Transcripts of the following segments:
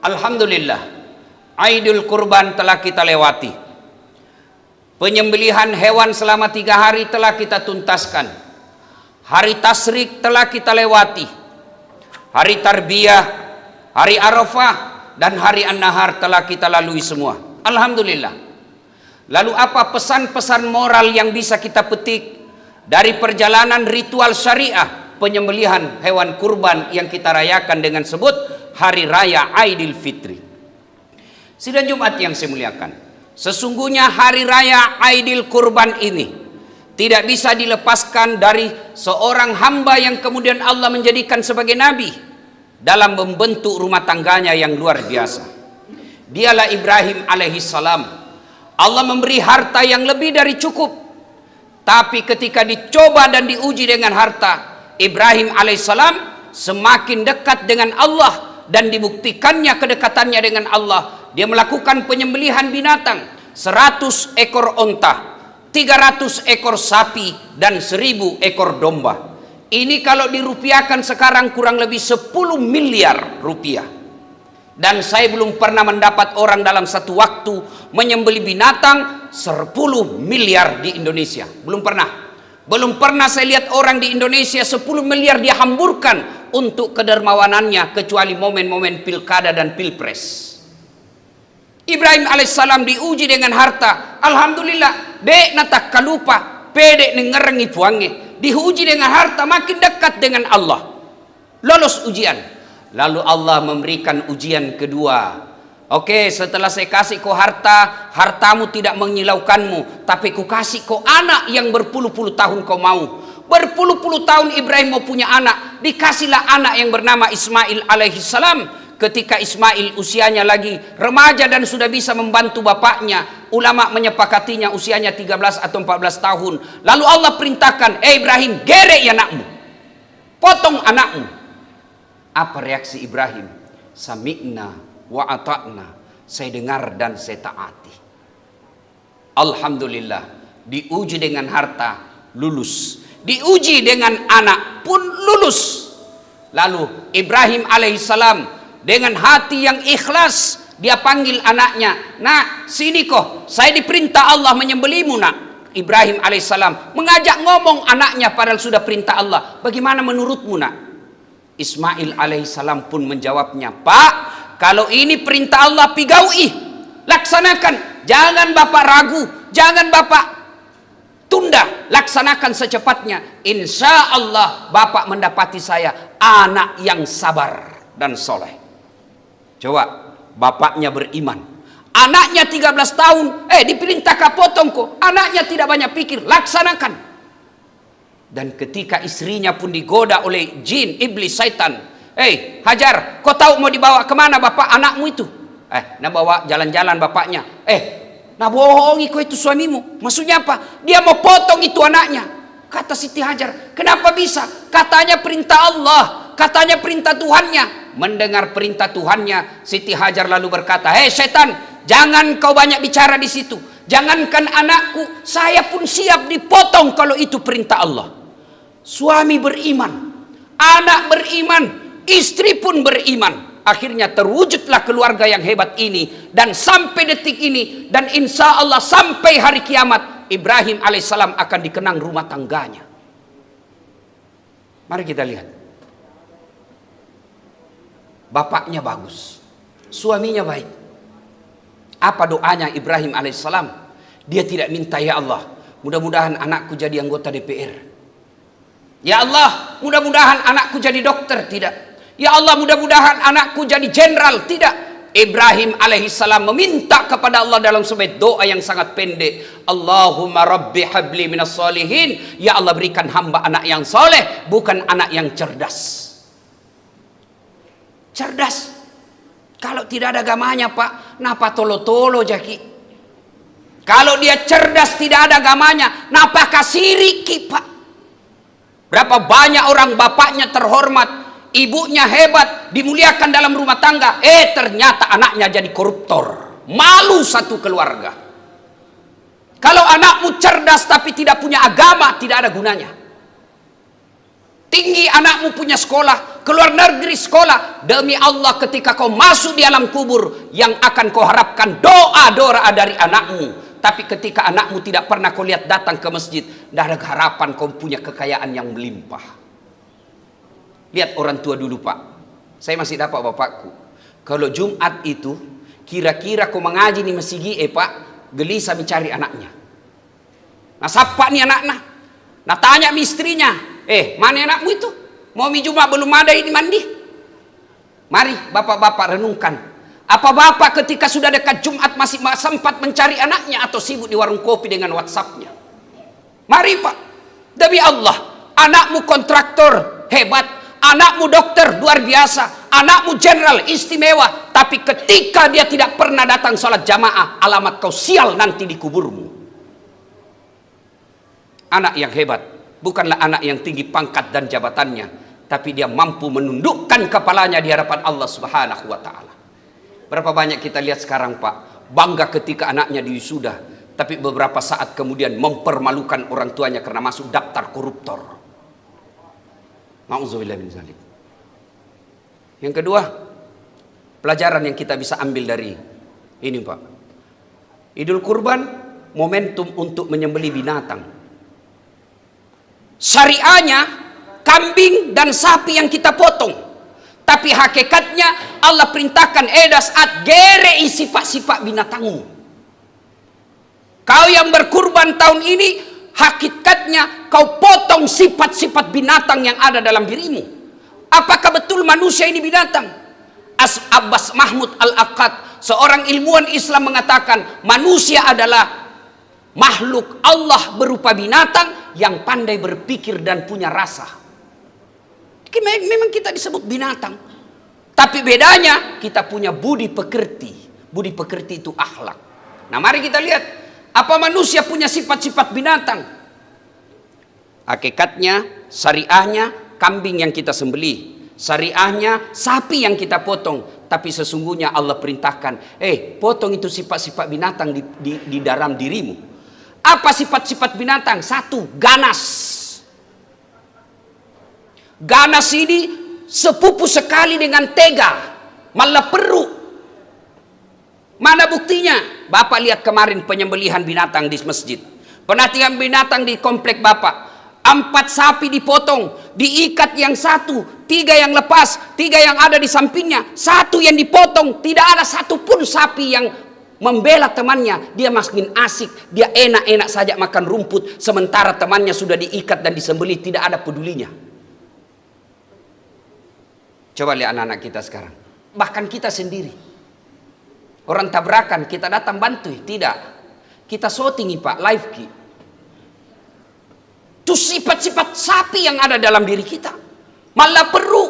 Alhamdulillah, Aidul Kurban telah kita lewati. Penyembelihan hewan selama 3 hari telah kita tuntaskan. Hari Tasyrik telah kita lewati. Hari Tarbiyah, hari Arafah, dan hari An-Nahar telah kita lalui semua. Alhamdulillah. Lalu apa pesan-pesan moral yang bisa kita petik dari perjalanan ritual syariah penyembelihan hewan kurban yang kita rayakan dengan sebut Hari Raya Aidil Fitri? Sidang Jumat yang saya muliakan, sesungguhnya Hari Raya Aidil Kurban ini tidak bisa dilepaskan dari seorang hamba yang kemudian Allah menjadikan sebagai nabi dalam membentuk rumah tangganya yang luar biasa. Dialah Ibrahim alaihissalam. Allah memberi harta yang lebih dari cukup, tapi ketika dicoba dan diuji dengan harta, Ibrahim alaihissalam semakin dekat dengan Allah, dan dibuktikannya kedekatannya dengan Allah. Dia melakukan penyembelihan binatang, 100 ekor onta, 300 ekor sapi, dan 1000 ekor domba. Ini kalau dirupiahkan sekarang kurang lebih 10 miliar rupiah. Dan saya belum pernah mendapat orang dalam satu waktu menyembelih binatang 10 miliar di Indonesia. Belum pernah. Belum pernah saya lihat orang di Indonesia 10 miliar dia hamburkan untuk kedermawanannya, kecuali momen-momen pilkada dan pilpres. Ibrahim alaihissalam diuji dengan harta. Alhamdulillah, dek natak kalupa, pedek nengerengi puange. Diuji dengan harta, makin dekat dengan Allah. Lolos ujian. Lalu Allah memberikan ujian kedua. Oke, setelah saya kasih kau harta, hartamu tidak menyilaukanmu, tapi ku kasih kau anak yang berpuluh-puluh tahun kau mau. Berpuluh-puluh tahun Ibrahim mau punya anak, dikasihlah anak yang bernama Ismail alaihissalam. Ketika Ismail usianya lagi remaja dan sudah bisa membantu bapaknya, ulama menyepakatinya usianya 13 atau 14 tahun. Lalu Allah perintahkan, Ibrahim, gerek anakmu, potong anakmu. Apa reaksi Ibrahim? Sami'na wa ata'na. Saya dengar dan saya taati. Alhamdulillah, diuji dengan harta, lulus. Diuji dengan anak pun lulus. Lalu Ibrahim alaihissalam dengan hati yang ikhlas, dia panggil anaknya, nak sini kok, saya diperintah Allah menyembelihmu nak. Ibrahim alaihissalam mengajak ngomong anaknya padahal sudah perintah Allah. Bagaimana menurutmu nak? Ismail alaihissalam pun menjawabnya, Pak, kalau ini perintah Allah pigaui, laksanakan. Jangan bapak ragu, jangan bapak tunda, laksanakan secepatnya. Insya Allah bapak mendapati saya anak yang sabar dan soleh. Coba, bapaknya beriman, anaknya 13 tahun, diperintah kapotong kok, anaknya tidak banyak pikir, laksanakan. Dan ketika istrinya pun digoda oleh jin, iblis, syaitan, Hajar, kau tahu mau dibawa kemana bapak anakmu itu? Nak bawa jalan-jalan bapaknya. Nah bohongi kau itu suamimu. Maksudnya apa? Dia mau potong itu anaknya. Kata Siti Hajar, kenapa bisa? Katanya perintah Allah, katanya perintah Tuhannya. Mendengar perintah Tuhannya, Siti Hajar lalu berkata, setan, jangan kau banyak bicara di situ. Jangankan anakku, saya pun siap dipotong kalau itu perintah Allah. Suami beriman, anak beriman, istri pun beriman. Akhirnya terwujudlah keluarga yang hebat ini. Dan sampai detik ini, dan insya Allah sampai hari kiamat, Ibrahim alaihissalam akan dikenang rumah tangganya. Mari kita lihat. Bapaknya bagus, suaminya baik. Apa doanya Ibrahim alaihissalam? Dia tidak minta, ya Allah, mudah-mudahan anakku jadi anggota DPR. Ya Allah, mudah-mudahan anakku jadi dokter. Tidak. Ya Allah, mudah-mudahan anakku jadi jenderal. Tidak. Ibrahim alaihissalam meminta kepada Allah dalam sebuah doa yang sangat pendek. Allahumma rabbi habli minas solihin. Ya Allah, berikan hamba anak yang soleh, bukan anak yang cerdas. Cerdas. Kalau tidak ada agamanya pak, napa tolo-tolo jaki? Kalau dia cerdas tidak ada agamanya, napa kasiriki pak? Berapa banyak orang bapaknya terhormat, ibunya hebat, dimuliakan dalam rumah tangga, ternyata anaknya jadi koruptor. Malu satu keluarga. Kalau anakmu cerdas tapi tidak punya agama, tidak ada gunanya. Tinggi anakmu punya sekolah, ke luar negeri sekolah. Demi Allah, ketika kau masuk di alam kubur, yang akan kau harapkan doa-doa dari anakmu. Tapi ketika anakmu tidak pernah kau lihat datang ke masjid, tidak ada harapan kau punya kekayaan yang melimpah. Lihat orang tua dulu, Pak. Saya masih dapat bapakku. Kalau Jumat itu, kira-kira kau mengaji di masjid, Pak, gelisah mencari anaknya. Nah, siapa nih anaknya? Nah, tanya istrinya, mana anakmu itu? Mau Jumat belum ada ini mandi? Mari bapak-bapak renungkan. Apa bapak ketika sudah dekat Jumat masih sempat mencari anaknya atau sibuk di warung kopi dengan WhatsApp-nya? Mari Pak, demi Allah, anakmu kontraktor hebat, anakmu dokter luar biasa, anakmu jenderal istimewa, tapi ketika dia tidak pernah datang sholat jamaah, alamat kau sial nanti di kuburmu. Anak yang hebat bukanlah anak yang tinggi pangkat dan jabatannya, tapi dia mampu menundukkan kepalanya di hadapan Allah Subhanahu wa Ta'ala. Berapa banyak kita lihat sekarang, Pak, bangga ketika anaknya diwisuda, tapi beberapa saat kemudian mempermalukan orang tuanya karena masuk daftar koruptor. Ma'udzubillah min zalik. Yang kedua, pelajaran yang kita bisa ambil dari ini, Pak. Idul Kurban, momentum untuk menyembelih binatang. Syariahnya kambing dan sapi yang kita potong. Tapi hakikatnya Allah perintahkan saat gerei sifat-sifat binatangmu. Kau yang berkurban tahun ini, hakikatnya kau potong sifat-sifat binatang yang ada dalam dirimu. Apakah betul manusia ini binatang? Abbas Mahmud Al-Aqad, seorang ilmuwan Islam, mengatakan manusia adalah makhluk Allah berupa binatang yang pandai berpikir dan punya rasa. Memang kita disebut binatang, tapi bedanya kita punya budi pekerti. Budi pekerti itu akhlak. Nah, mari kita lihat apa manusia punya sifat-sifat binatang. Hakikatnya, syariahnya kambing yang kita sembelih, syariahnya sapi yang kita potong. Tapi sesungguhnya Allah perintahkan, potong itu sifat-sifat binatang di dalam dirimu. Apa sifat-sifat binatang? Satu, ganas. Ganas ini sepupu sekali dengan tega, malah perlu. Mana buktinya? Bapak lihat kemarin penyembelihan binatang di masjid, penatihan binatang di komplek Bapak. 4 sapi dipotong, diikat yang 1, 3 yang lepas, 3 yang ada di sampingnya, 1 yang dipotong. Tidak ada satupun sapi yang membela temannya. Dia makin asik, dia enak-enak saja makan rumput, sementara temannya sudah diikat dan disembelih, tidak ada pedulinya. Coba lihat anak-anak kita sekarang, bahkan kita sendiri, orang tabrakan kita datang bantu, tidak, kita shootingi Pak, live ki. Itu sifat-sifat sapi yang ada dalam diri kita, malah perlu.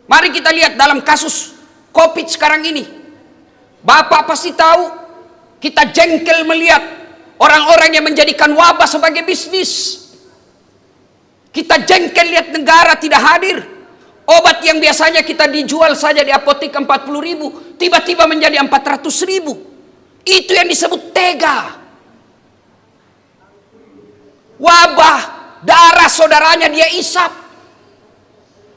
Mari kita lihat dalam kasus COVID sekarang ini. Bapak pasti tahu, kita jengkel melihat orang-orang yang menjadikan wabah sebagai bisnis. Kita jengkel lihat negara tidak hadir. Obat yang biasanya kita dijual saja di apotek 40.000, tiba-tiba menjadi 400.000. Itu yang disebut tega. Wabah, darah saudaranya dia isap.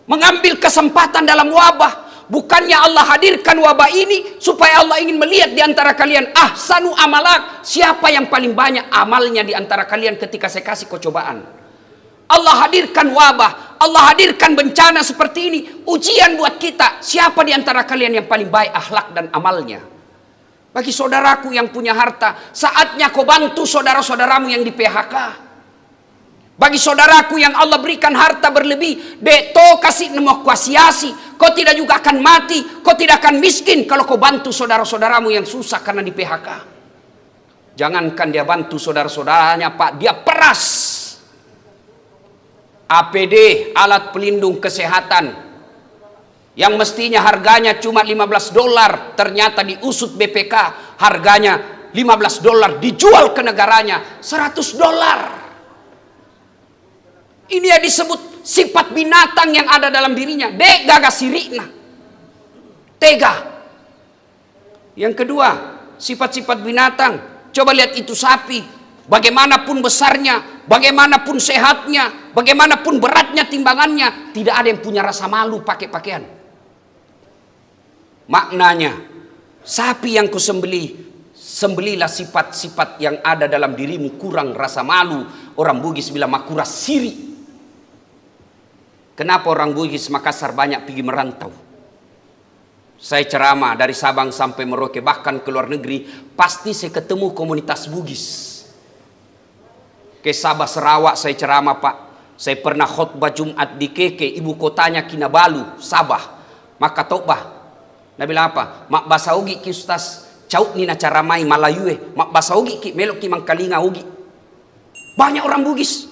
Mengambil kesempatan dalam wabah. Bukannya Allah hadirkan wabah ini supaya Allah ingin melihat di antara kalian, ahsanu amalak, siapa yang paling banyak amalnya di antara kalian ketika saya kasih kau cobaan. Allah hadirkan wabah, Allah hadirkan bencana seperti ini, ujian buat kita. Siapa di antara kalian yang paling baik akhlak dan amalnya? Bagi saudaraku yang punya harta, saatnya kau bantu saudara-saudaramu yang di PHK. Bagi saudaraku yang Allah berikan harta berlebih, beto kasih nemu kuasiasi, kau tidak juga akan mati, kau tidak akan miskin kalau kau bantu saudara-saudaramu yang susah karena di PHK. Jangankan dia bantu saudara-saudaranya, Pak, dia peras. APD, alat pelindung kesehatan, yang mestinya harganya cuma $15, ternyata diusut BPK harganya $15, dijual ke negaranya $100. Ini yang disebut sifat binatang yang ada dalam dirinya. Dek gagas sirikna, tega. Yang kedua, sifat-sifat binatang. Coba lihat itu sapi, bagaimanapun besarnya, bagaimanapun sehatnya, bagaimanapun beratnya timbangannya, tidak ada yang punya rasa malu pakai pakaian. Maknanya, sapi yang kusembelih, sembelilah sifat-sifat yang ada dalam dirimu, kurang rasa malu. Orang Bugis bilang makura siri. Kenapa orang Bugis Makassar banyak pergi merantau? Saya ceramah dari Sabang sampai Merauke, bahkan ke luar negeri, pasti saya ketemu komunitas Bugis. Ke Sabah Sarawak saya ceramah, Pak. Saya pernah khutbah Jumat di Keke, ibu kotanya Kinabalu, Sabah. Maka tobah. Nabi bilang apa? Mak basaugi ki ustaz, cauk ni na cara mai Malayue, mak basaugi ki melok ki mangkalinga ugi. Banyak orang Bugis.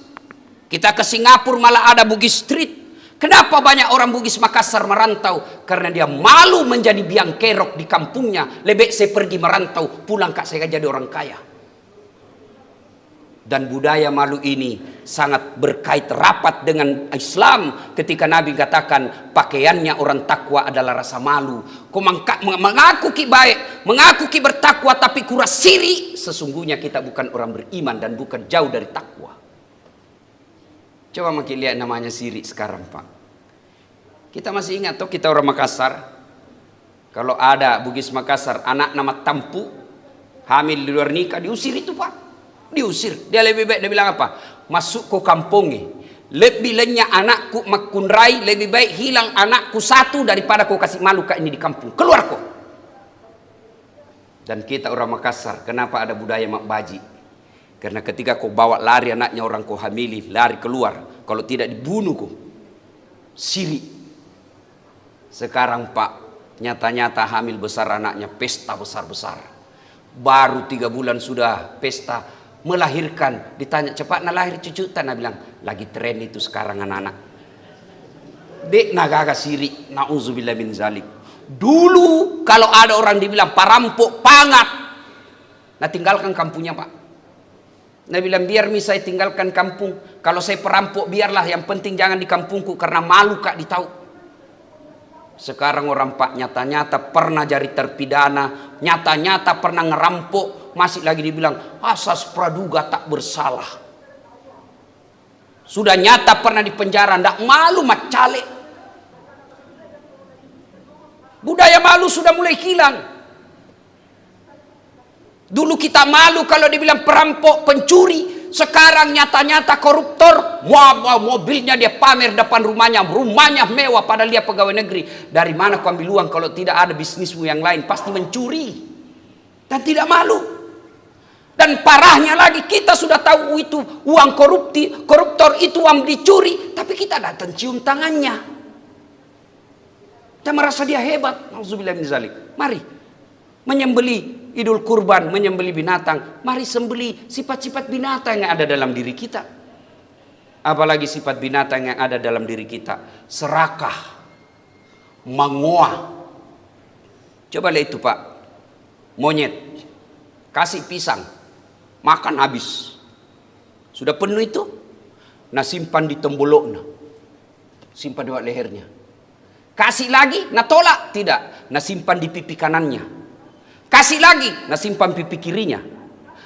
Kita ke Singapura malah ada Bugis Street. Kenapa banyak orang Bugis Makassar merantau? Karena dia malu menjadi biang kerok di kampungnya. Lebih saya pergi merantau, pulang kak saya jadi orang kaya. Dan budaya malu ini sangat berkait rapat dengan Islam. Ketika Nabi katakan pakaiannya orang takwa adalah rasa malu. Kau mengaku ki baik, mengaku ki bertakwa tapi kuras siri. Sesungguhnya kita bukan orang beriman dan bukan jauh dari takwa. Coba makin lihat namanya siri sekarang, Pak. Kita masih ingat toh kita orang Makassar. Kalau ada Bugis Makassar anak nama Tampu hamil di luar nikah, diusir itu, Pak. Diusir. Dia lebih baik, dia bilang apa? Masuk ke kampungnya. Lebih lenyap anakku makunrai, lebih baik hilang anakku satu daripada kau kasih malu kak ini di kampung. Keluar kau. Dan kita orang Makassar, kenapa ada budaya makbaji? Karena ketika kau bawa lari anaknya orang kau hamili, lari keluar. Kalau tidak dibunuh kau. Siri. Sekarang Pak, nyata-nyata hamil besar anaknya, pesta besar-besar. Baru 3 bulan sudah pesta, melahirkan. Ditanya, cepat nak lahir cucu? Tanah bilang, lagi tren itu sekarang anak-anak. Dek nagaga siri, na'udzubillah min zalik. Dulu kalau ada orang dibilang parampok, pangat, nah tinggalkan kampungnya, Pak. Nah bilang biar saya tinggalkan kampung. Kalau saya perampok biarlah, yang penting jangan di kampungku karena malu kak ditahu. Sekarang orang Pak nyata-nyata pernah jadi terpidana, nyata-nyata pernah ngerampok, masih lagi dibilang asas praduga tak bersalah. Sudah nyata pernah di penjara, ndak malu macale. Budaya malu sudah mulai hilang. Dulu kita malu kalau dibilang perampok, pencuri. Sekarang nyata-nyata koruptor. Mobilnya dia pamer depan rumahnya. Rumahnya mewah padahal dia pegawai negeri. Dari mana kau ambil uang kalau tidak ada bisnismu yang lain? Pasti mencuri. Dan tidak malu. Dan parahnya lagi kita sudah tahu itu uang koruptor itu uang dicuri. Tapi kita datang cium tangannya. Kita merasa dia hebat. Nauzubillah min zalik. Mari menyembeli Idul Kurban, menyembeli binatang. Mari sembeli sifat-sifat binatang yang ada dalam diri kita. Apalagi sifat binatang yang ada dalam diri kita. Serakah, mengoah. Coba lihat itu, Pak. Monyet kasih pisang, makan habis. Sudah penuh itu. Nah simpan di temboloknya, simpan di lehernya. Kasih lagi, nah tolak, tidak. Nah simpan di pipi kanannya. Kasih lagi, nah simpan pipi kirinya.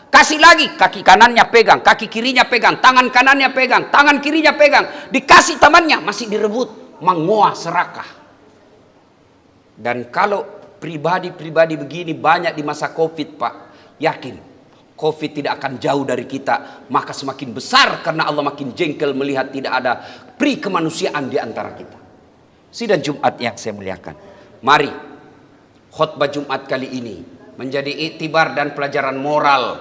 Kasih lagi, kaki kanannya pegang, kaki kirinya pegang, tangan kanannya pegang, tangan kirinya pegang. Dikasih temannya, masih direbut. Mengoah, serakah. Dan kalau pribadi-pribadi begini banyak di masa Covid, Pak. Yakin, Covid tidak akan jauh dari kita. Maka semakin besar karena Allah makin jengkel melihat tidak ada pri kemanusiaan di antara kita. Sidang Jumat yang saya muliakan. Mari, khutbah Jumat kali ini menjadi iktibar dan pelajaran moral,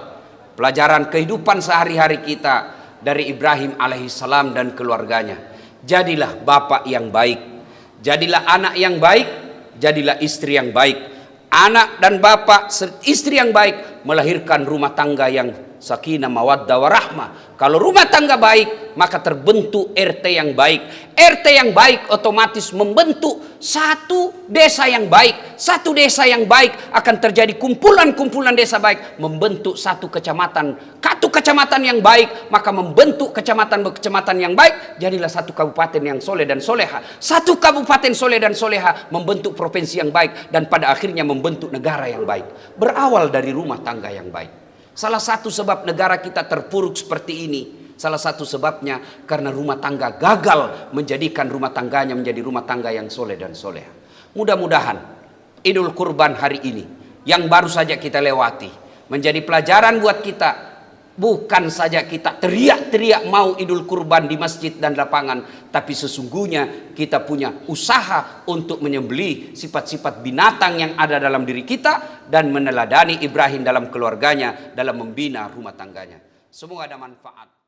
pelajaran kehidupan sehari-hari kita dari Ibrahim alaihissalam dan keluarganya. Jadilah bapak yang baik, jadilah anak yang baik, jadilah istri yang baik. Anak dan bapak, istri yang baik melahirkan rumah tangga yang sakinah mawaddah warahmah. Kalau rumah tangga baik, maka terbentuk RT yang baik. RT yang baik otomatis membentuk satu desa yang baik. Satu desa yang baik akan terjadi kumpulan-kumpulan desa baik, membentuk satu kecamatan. Satu kecamatan yang baik maka membentuk kecamatan yang baik, jadilah satu kabupaten yang soleh dan soleha. Satu kabupaten soleh dan soleha membentuk provinsi yang baik, dan pada akhirnya membentuk negara yang baik. Berawal dari rumah tangga yang baik. Salah satu sebab negara kita terpuruk seperti ini, Salah satu sebabnya karena rumah tangga gagal menjadikan rumah tangganya menjadi rumah tangga yang soleh dan soleha. Mudah-mudahan Idul Kurban hari ini yang baru saja kita lewati menjadi pelajaran buat kita. Bukan saja kita teriak-teriak mau Idul Kurban di masjid dan lapangan, tapi sesungguhnya kita punya usaha untuk menyembelih sifat-sifat binatang yang ada dalam diri kita dan meneladani Ibrahim dalam keluarganya dalam membina rumah tangganya. Semoga ada manfaat.